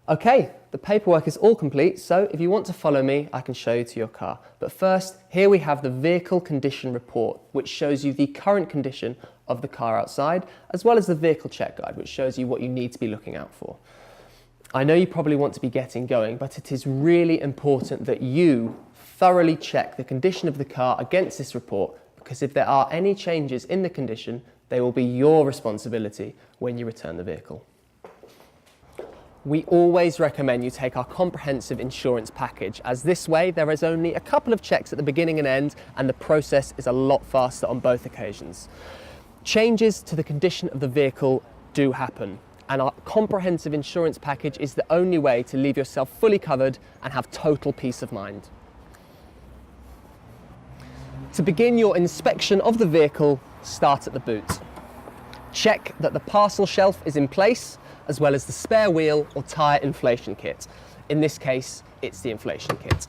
Okay, the paperwork is all complete, so if you want to follow me, I can show you to your car. But first, here we have the vehicle condition report, which shows you the current condition of the car outside, as well as the vehicle check guide, which shows you what you need to be looking out for. I know you probably want to be getting going, but it is really important that you thoroughly check the condition of the car against this report, because if there are any changes in the condition, they will be your responsibility when you return the vehicle. We always recommend you take our comprehensive insurance package, as this way there is only a couple of checks at the beginning and end, and the process is a lot faster on both occasions. Changes to the condition of the vehicle do happen, and our comprehensive insurance package is the only way to leave yourself fully covered and have total peace of mind. To begin your inspection of the vehicle, start at the boot. Check that the parcel shelf is in place, as well as the spare wheel or tyre inflation kit. In this case, it's the inflation kit.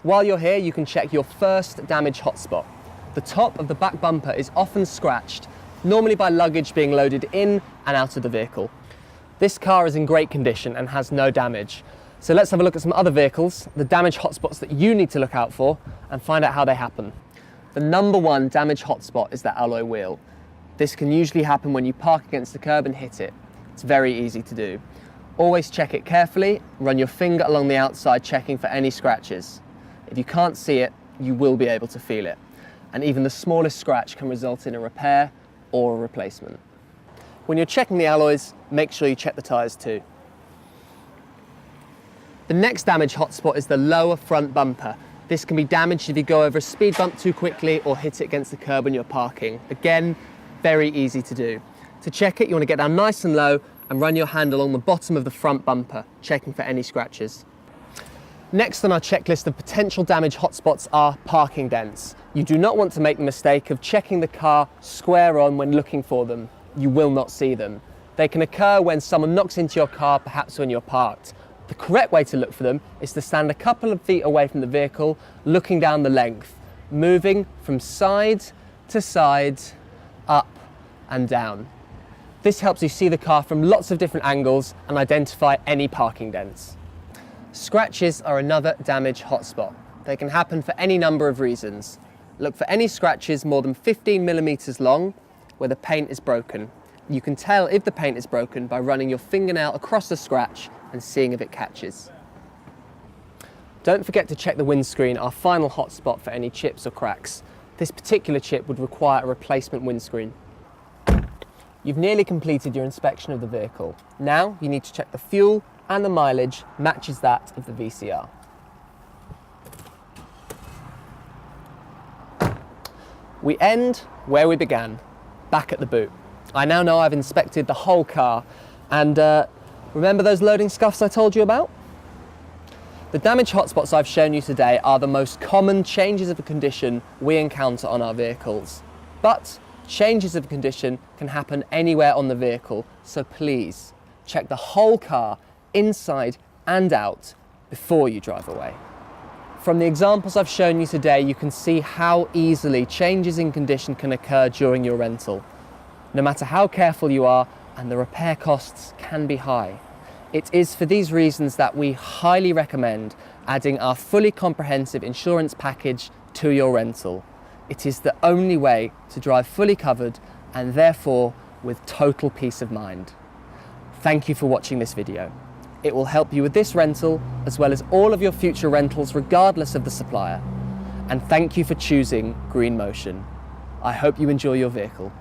While you're here, you can check your first damage hotspot. The top of the back bumper is often scratched, normally by luggage being loaded in and out of the vehicle. This car is in great condition and has no damage. So let's have a look at some other vehicles, the damage hotspots that you need to look out for, and find out how they happen. The number one damage hotspot is the alloy wheel. This can usually happen when you park against the curb and hit it. It's very easy to do. Always check it carefully, run your finger along the outside checking for any scratches. If you can't see it, you will be able to feel it. And even the smallest scratch can result in a repair or a replacement. When you're checking the alloys, make sure you check the tyres too. The next damage hotspot is the lower front bumper. This can be damaged if you go over a speed bump too quickly or hit it against the curb when you're parking. Again, very easy to do. To check it, you want to get down nice and low and run your hand along the bottom of the front bumper, checking for any scratches. Next on our checklist of potential damage hotspots are parking dents. You do not want to make the mistake of checking the car square on when looking for them. You will not see them. They can occur when someone knocks into your car, perhaps when you're parked. The correct way to look for them is to stand a couple of feet away from the vehicle, looking down the length, moving from side to side, up and down. This helps you see the car from lots of different angles and identify any parking dents. Scratches are another damage hotspot. They can happen for any number of reasons. Look for any scratches more than 15 millimeters long where the paint is broken. You can tell if the paint is broken by running your fingernail across the scratch and seeing if it catches. Don't forget to check the windscreen, our final hotspot for any chips or cracks. This particular chip would require a replacement windscreen. You've nearly completed your inspection of the vehicle. Now you need to check the fuel and the mileage matches that of the VCR. We end where we began, back at the boot. I now know I've inspected the whole car, and remember those loading scuffs I told you about? The damage hotspots I've shown you today are the most common changes of condition we encounter on our vehicles. But changes of condition can happen anywhere on the vehicle, so please check the whole car, inside and out, before you drive away. From the examples I've shown you today, you can see how easily changes in condition can occur during your rental, no matter how careful you are, and the repair costs can be high. It is for these reasons that we highly recommend adding our fully comprehensive insurance package to your rental. It is the only way to drive fully covered and therefore with total peace of mind. Thank you for watching this video. It will help you with this rental as well as all of your future rentals regardless of the supplier. And thank you for choosing Green Motion. I hope you enjoy your vehicle.